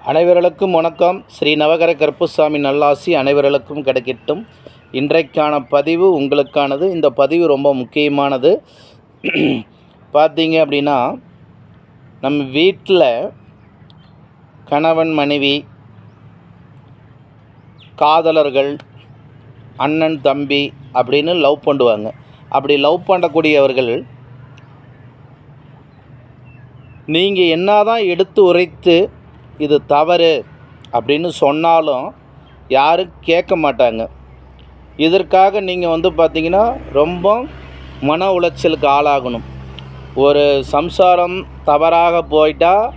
அனைவர்களுக்கும் வணக்கம். ஸ்ரீ நவகர கருப்புசாமி நல்லாசி அனைவர்களுக்கும் கிடைக்கட்டும். இன்றைக்கான பதிவு உங்களுக்கானது. இந்த பதிவு ரொம்ப முக்கியமானது. பார்த்தீங்க அப்படின்னா, நம்ம வீட்டில் கணவன் மனைவி, காதலர்கள், அண்ணன் தம்பி அப்படின்னு லவ் பண்ணுவாங்க. அப்படி லவ் பண்ணக்கூடியவர்கள் நீங்கள் என்ன தான் எடுத்து உரைத்து இது தவறு அப்படின்னு சொன்னாலும் யாரும் கேட்க மாட்டாங்க. இதற்காக நீங்கள் பார்த்திங்கன்னா ரொம்ப மன உளைச்சலுக்கு ஆளாகணும். ஒரு சம்சாரம் தவறாக போயிட்டால்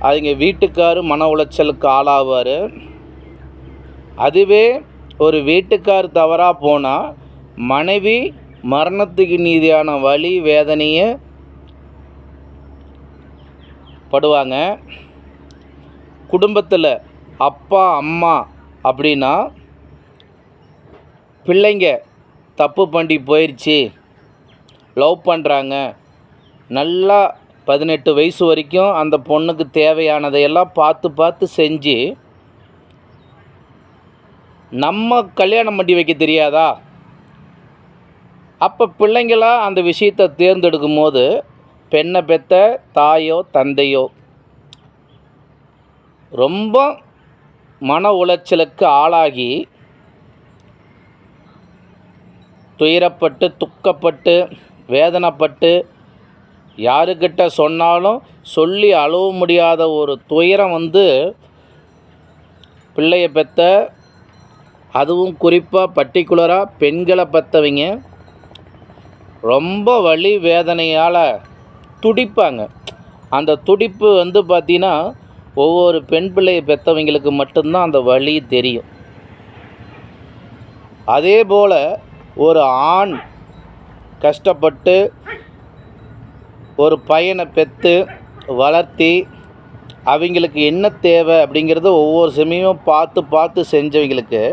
அவங்க வீட்டுக்கார் மன உளைச்சலுக்கு ஆளாவார். அதுவே ஒரு வீட்டுக்கார் தவறாக போனால் மனைவி மரணத்துக்கு நீதியான வலி வேதனையை படுவாங்க. குடும்பத்தில் அப்பா அம்மா அப்படின்னா பிள்ளைங்க தப்பு பண்ணி போயிடுச்சு, லவ் பண்ணுறாங்க, நல்லா 18 வயசு வரைக்கும் அந்த பொண்ணுக்கு தேவையானதையெல்லாம் பார்த்து செஞ்சு நம்ம கல்யாணம் பண்ணி வைக்க தெரியாதா? அப்போ பிள்ளைங்களா அந்த விஷயத்தை தேர்ந்தெடுக்கும் போது பெண்ணை பெற்ற தாயோ தந்தையோ ரொம்ப மன உளைச்சலுக்கு ஆளாகி துயரப்பட்டு துக்கப்பட்டு வேதனைப்பட்டு யாருக்கிட்ட சொன்னாலும் சொல்லி அழுவ முடியாத ஒரு துயரம் பிள்ளையை பெற்ற, அதுவும் குறிப்பாக பர்டிகுலராக பெண்களை பெற்றவங்க ரொம்ப வலி வேதனையால் துடிப்பாங்க. அந்த துடிப்பு பார்த்திங்கன்னா ஒவ்வொரு பெண் பிள்ளையை பெற்றவங்களுக்கு மட்டும்தான் அந்த வலி தெரியும். அதே போல் ஒரு ஆண் கஷ்டப்பட்டு ஒரு பையனை பெற்று வளர்த்தி அவங்களுக்கு என்ன தேவை அப்படிங்கிறத ஒவ்வொரு சமயமும் பார்த்து செஞ்சவங்களுக்கு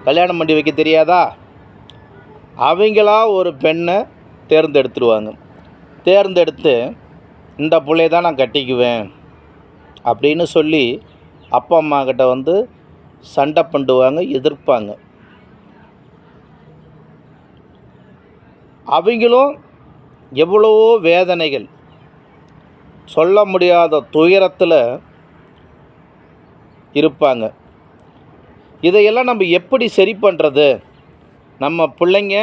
கல்யாணம் பண்ணி வைக்க தெரியாதா? அவங்களா ஒரு பெண்ணை தேர்ந்தெடுத்துருவாங்க. தேர்ந்தெடுத்து இந்த பிள்ளையை தான் நான் கட்டிக்குவேன் அப்படின்னு சொல்லி அப்பா அம்மா கிட்ட சண்டை பண்ணுவாங்க, எதிர்ப்பாங்க. அவங்களும் எவ்வளவோ வேதனைகள், சொல்ல முடியாத துயரத்தில் இருப்பாங்க. இதையெல்லாம் நம்ம எப்படி சரி பண்ணுறது? நம்ம பிள்ளைங்க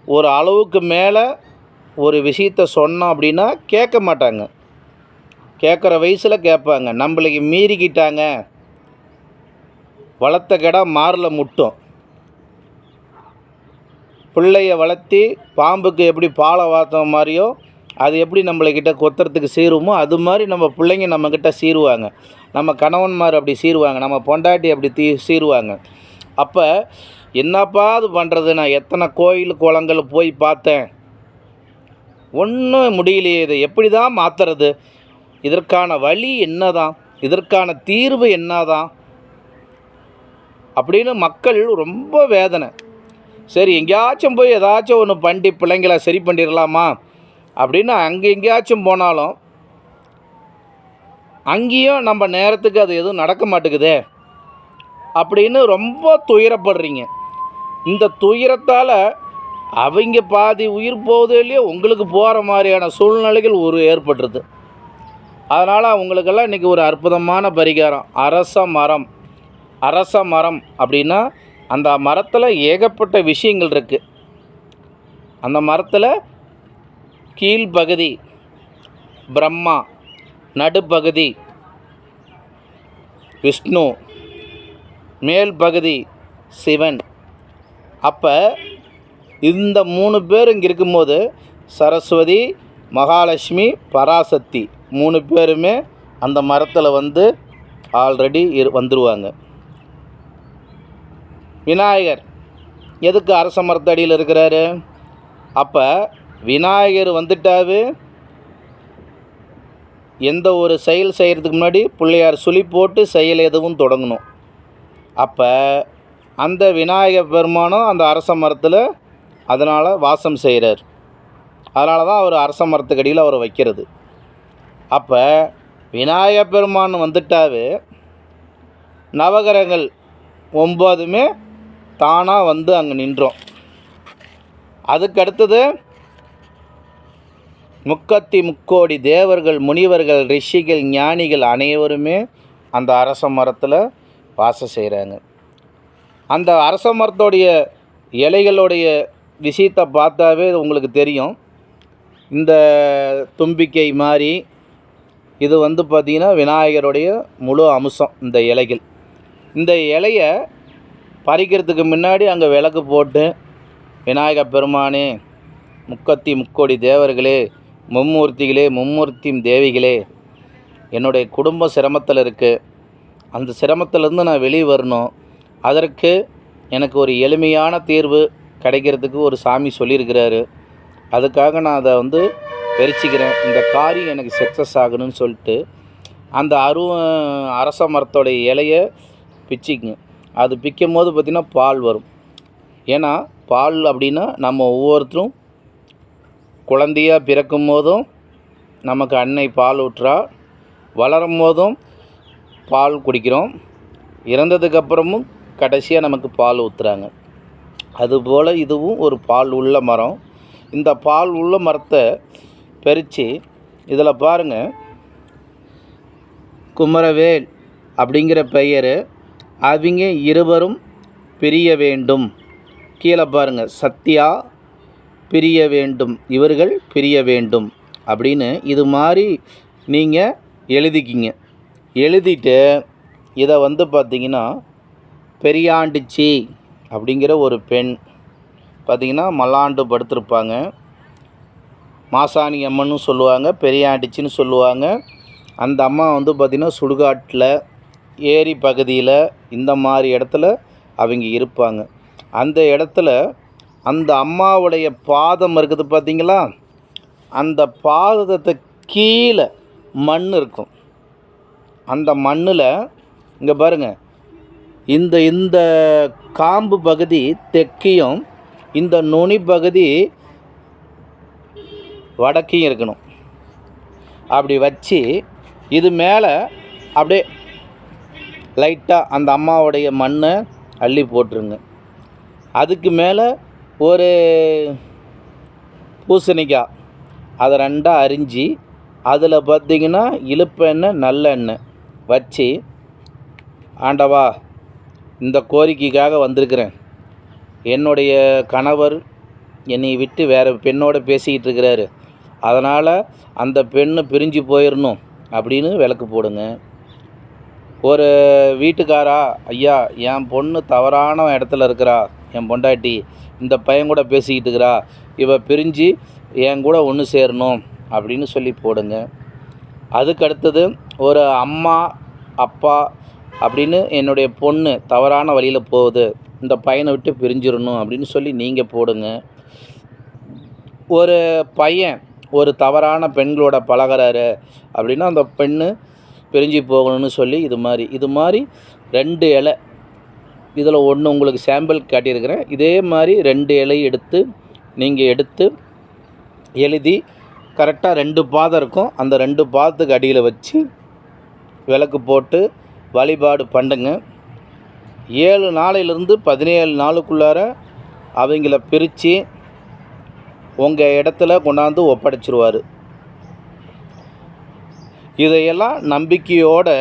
ஒரு அளவுக்கு மேலே ஒரு விஷயத்தை சொன்னோம் அப்படின்னா கேட்க மாட்டாங்க. கேட்குற வயசில் கேட்பாங்க. நம்மளுக்கு மீறிக்கிட்டாங்க, வளர்த்த கடை மாரில் முட்டும். பிள்ளைய வளர்த்தி பாம்புக்கு எப்படி பாலை வார்த்த மாதிரியோ அது எப்படி நம்மளுக்கிட்ட கொத்துறதுக்கு சீருமோ அது மாதிரி நம்ம பிள்ளைங்க நம்மக்கிட்ட சீருவாங்க. நம்ம கணவன்மார் அப்படி சீருவாங்க, நம்ம பொண்டாட்டி அப்படி சீருவாங்க. அப்போ என்னப்பா அது பண்ணுறது? நான் எத்தனை கோயில் குளங்கள் போய் பார்த்தேன், ஒன்றும் முடியலையே. இதை எப்படி தான் மாற்றுறது? இதற்கான வழி என்னதான்? இதற்கான தீர்வு என்னதான் அப்படின்னு மக்கள் ரொம்ப வேதனை. சரி, எங்கேயாச்சும் போய் ஏதாச்சும் ஒன்று பண்ணி பிள்ளைங்களை சரி பண்ணிடலாமா அப்படின்னு அங்கே எங்கேயாச்சும் போனாலும் அங்கேயும் நம்ம நேரத்துக்கு அது எதுவும் நடக்க மாட்டேங்குதே அப்படின்னு ரொம்ப துயரப்படுறீங்க. இந்த துயரத்தால் அவங்க பாதி உயிர் போகுதோ இல்லையோ உங்களுக்கு போகிற மாதிரியான சூழ்நிலைகள் ஏற்பட்டுருது. அதனால் அவங்களுக்கெல்லாம் இன்றைக்கி ஒரு அற்புதமான பரிகாரம். அரச மரம் அப்படின்னா அந்த மரத்தில் ஏகப்பட்ட விஷயங்கள் இருக்குது. அந்த மரத்தில் கீழ்ப்பகுதி பிரம்மா, நடுப்பகுதி விஷ்ணு, மேல் பகுதி சிவன். அப்போ இந்த 3 பேர் இங்கே இருக்கும்போது சரஸ்வதி, மகாலட்சுமி, பராசக்தி 3 பேருமே அந்த மரத்தில் ஆல்ரெடி வந்துடுவாங்க. விநாயகர் எதுக்கு அரச மரத்தடியில் இருக்கிறாரு? அப்போ விநாயகர் வந்துட்டாவே எந்த ஒரு செயல் செய்கிறதுக்கு முன்னாடி பிள்ளையார் சுழி போட்டு செயல் எதுவும் தொடங்கணும். அப்போ அந்த விநாயகர் பெருமானும் அந்த அரச மரத்தில் அதனால் வாசம் செய்கிறார். அதனால தான் அவர் அரச மரத்துக்கடியில் அவரை வைக்கிறது. அப்போ விநாயகப் பெருமான் வந்துட்டாவே நவகிரகங்கள் 9மே தானாக வந்து அங்கே நின்றோம். அதுக்கு அடுத்தது முக்கோடி தேவர்கள், முனிவர்கள், ரிஷிகள், ஞானிகள் அனைவருமே அந்த அரச மரத்தில் வாசம் செய்கிறாங்க. அந்த அரச மரத்தோடைய இலைகளுடைய விஷயத்தை பார்த்தாவே உங்களுக்கு தெரியும். இந்த தும்பிக்கை மாதிரி இது வந்து பார்த்திங்கன்னா விநாயகருடைய முழு அம்சம். இந்த இலைகள், இந்த இலையை பறிக்கிறதுக்கு முன்னாடி அங்கே விளக்கு போட்டு, விநாயக பெருமானே, முக்கோடி தேவர்களே, மும்மூர்த்திகளே, மும்மூர்த்தி தேவிகளே, என்னுடைய குடும்பம் சிரமத்தில் இருக்குது, அந்த சிரமத்திலேருந்து நான் வெளியே வரணும், அதற்கு எனக்கு ஒரு எளிமையான தீர்வு கிடைக்கிறதுக்கு ஒரு சாமி சொல்லியிருக்கிறாரு, அதுக்காக நான் அதை வந்து பறிச்சுக்கிறேன், இந்த காரியம் எனக்கு சக்ஸஸ் ஆகணும்னு சொல்லிட்டு அந்த அரச மரத்தோடைய இலையை பிச்சிக்குங்க. அது பிக்கும் போது பார்த்திங்கன்னா பால் வரும். ஏன்னா பால் அப்படின்னா நம்ம ஒவ்வொருத்தரும் குழந்தையாக பிறக்கும் போதும் நமக்கு அன்னை பால் ஊற்றுறா, வளரும் போதும் பால் குடிக்கிறோம், இறந்ததுக்கப்புறமும் கடைசியாக நமக்கு பால் ஊற்றுறாங்க. அதுபோல் இதுவும் ஒரு பால் உள்ள மரம். இந்த பால் உள்ள மரத்தை பறித்து இதில் பாருங்கள், குமரவேல் அப்படிங்கிற பெயர், அவங்க இருவரும் பிரிய வேண்டும். கீழே பாருங்கள், சத்யா பிரிய வேண்டும், இவர்கள் பிரிய வேண்டும் அப்படின்னு இது மாதிரி நீங்கள் எழுதிக்கிங்க. எழுதிட்டு இதை வந்து பார்த்திங்கன்னா பெரியாண்டிச்சி அப்படிங்கிற ஒரு பெண் பார்த்திங்கன்னா மல்லாண்டு படுத்திருப்பாங்க. மாசாணி அம்மன்னு சொல்லுவாங்க, பெரியாண்டிச்சின்னு சொல்லுவாங்க. அந்த அம்மா வந்து பார்த்திங்கன்னா சுடுகாட்டில், ஏரி பகுதியில், இந்த மாதிரி இடத்துல அவங்க இருப்பாங்க. அந்த இடத்துல அந்த அம்மாவுடைய பாதம் இருக்குது பார்த்திங்களா, அந்த பாதத்தை கீழே மண் இருக்கும். அந்த மண்ணில் இங்கே பாருங்கள், இந்த காம்பு பகுதி தெற்கையும் இந்த நுனி பகுதி வடக்கையும் இருக்கணும். அப்படி வச்சு இது மேலே அப்படியே லைட்டாக அந்த அம்மாவுடைய மண்ணை அள்ளி போட்டுருங்க. அதுக்கு மேலே ஒரு பூசணிக்காய் அதை ரெண்டாக அரிஞ்சு அதில் பார்த்திங்கன்னா இழுப்பெண்ணெய் நல்லெண்ணெய் வச்சு, ஆண்டவா இந்த கோரிக்கைக்காக வந்திருக்கிறேன், என்னுடைய கணவர் என்னை விட்டு வேறு பெண்ணோடு பேசிக்கிட்டு இருக்கிறாரு, அதனால் அந்த பெண்ணு பிரிஞ்சு போயிடணும் அப்படின்னு விளக்கு போடுங்க. ஒரு வீட்டுக்காரா, ஐயா என் பொண்ணு தவறான இடத்துல இருக்கிறா, என் பொண்டாட்டி இந்த பையன் கூட பேசிக்கிட்டு இருக்கிறா, இவ பிரிஞ்சு என் கூட ஒன்று சேரணும் அப்படின்னு சொல்லி போடுங்க. அதுக்கு அடுத்தது ஒரு அம்மா அப்பா அப்படின்னு என்னுடைய பொண்ணு தவறான வழியில் போகுது, இந்த பையனை விட்டு பிரிஞ்சிடணும் அப்படின்னு சொல்லி நீங்கள் போடுங்க. ஒரு பையன் ஒரு தவறான பெண்களோட பழகிறாரு அப்படின்னா அந்த பெண்ணு பிரிஞ்சு போகணும்னு சொல்லி இது மாதிரி 2 இலை, இதில் ஒன்று உங்களுக்கு சாம்பிள் காட்டியிருக்கிறேன். இதே மாதிரி 2 இலை எடுத்து எழுதி கரெக்டாக 2 பாதம் இருக்கும், அந்த 2 பாதத்துக்கு அடியில் வச்சு விளக்கு போட்டு வழிபாடு பண்ணுங்க. 7 நாளையிலிருந்து 17 நாளுக்குள்ளார அவங்கள பிரித்து உங்கள் இடத்துல கொண்டாந்து ஒப்படைச்சிருவார். இதையெல்லாம் நம்பிக்கையோடு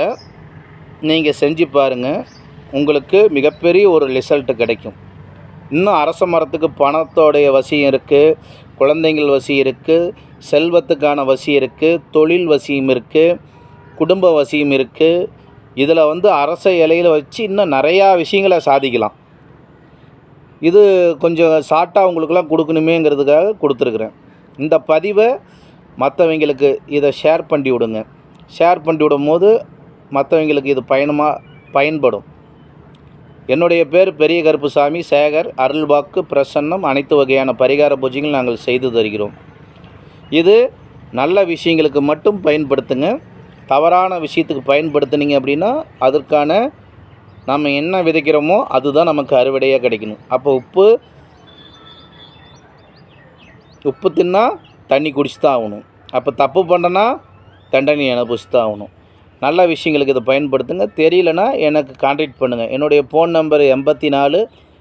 நீங்கள் செஞ்சு பாருங்கள், உங்களுக்கு மிகப்பெரிய ஒரு ரிசல்ட்டு கிடைக்கும். இன்னும் அரச மரத்துக்கு பணத்தோடைய வசியம் இருக்குது, குழந்தைங்கள் வசியம் இருக்குது, செல்வத்துக்கான வசியம் இருக்குது, தொழில் வசியம் இருக்குது, குடும்ப வசியம் இருக்குது. இதில் வந்து அரச இலையில் வச்சு இன்னும் நிறையா விஷயங்களை சாதிக்கலாம். இது கொஞ்சம் ஷார்ட்டாக உங்களுக்கெல்லாம் கொடுக்கணுமேங்கிறதுக்காக கொடுத்துருக்குறேன். இந்த பதிவை மற்றவங்களுக்கு இதை ஷேர் பண்ணி விடுங்க. ஷேர் பண்ணி விடும் போது மற்றவங்களுக்கு இது பயன்படும். என்னுடைய பேர் பெரிய கருப்புசாமி சேகர். அருள்வாக்கு பிரசன்னம் அனைத்து வகையான பரிகார பூஜைகள் நாங்கள் செய்து தருகிறோம். இது நல்ல விஷயங்களுக்கு மட்டும் பயன்படுத்துங்க. தவறான விஷயத்துக்கு பயன்படுத்துனீங்க அப்படின்னா அதற்கான நம்ம என்ன விதைக்கிறோமோ அதுதான் நமக்கு அறுவடையாக கிடைக்கணும். அப்போ உப்பு தின்னா தண்ணி குடிச்சு தான் ஆகணும். அப்போ தப்பு பண்ணனா தண்டனை அனுபவிச்சு தான் ஆகணும். நல்ல விஷயங்களுக்கு இதை பயன்படுத்துங்க. தெரியலனா எனக்கு கான்டாக்ட் பண்ணுங்கள். என்னுடைய ஃபோன் நம்பர் 84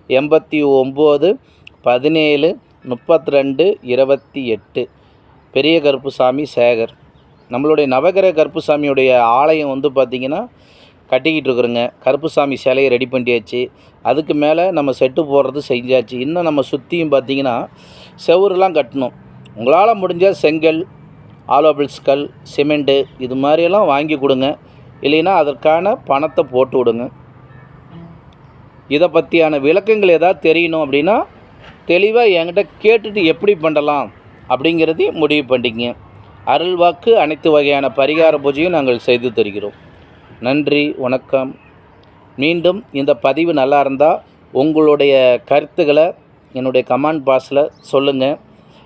89 17 32 28. பெரிய கருப்புசாமி சேகர். நம்மளுடைய நவகிரக கருப்புசாமியுடைய ஆலயம் வந்து பார்த்திங்கன்னா கட்டிக்கிட்டு இருக்கிறோங்க. கருப்புசாமி சிலையை ரெடி பண்ணியாச்சு. அதுக்கு மேலே நம்ம செட்டு போடுறது செஞ்சாச்சு. இன்னும் நம்ம சுற்றியும் பார்த்திங்கன்னா செவுருலாம் கட்டணும். உங்களால் முடிஞ்சால் செங்கல், ஆலோபிள்ஸ் கல், சிமெண்ட்டு இது மாதிரியெல்லாம் வாங்கி கொடுங்க. இல்லைன்னா அதற்கான பணத்தை போட்டு விடுங்க. இதை பற்றியான விளக்கங்கள் ஏதாவது தெரியணும் அப்படின்னா தெளிவாக என்கிட்ட கேட்டுட்டு எப்படி பண்ணலாம் அப்படிங்கிறதையும் முடிவு பண்ணிக்கங்க. அருள்வாக்கு அனைத்து வகையான பரிகார பூஜையும் நாங்கள் செய்து தருகிறோம். நன்றி, வணக்கம். மீண்டும் இந்த பதிவு நல்லா இருந்தால் உங்களுடைய கருத்துக்களை என்னுடைய கமெண்ட் பாக்ஸில் சொல்லுங்கள்.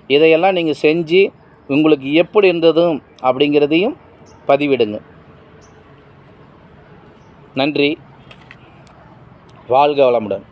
இதையெல்லாம் நீங்கள் செஞ்சு உங்களுக்கு எப்படி இருந்ததும் அப்படிங்கிறதையும் பதிவிடுங்க. நன்றி. வாழ்க வளமுடன்.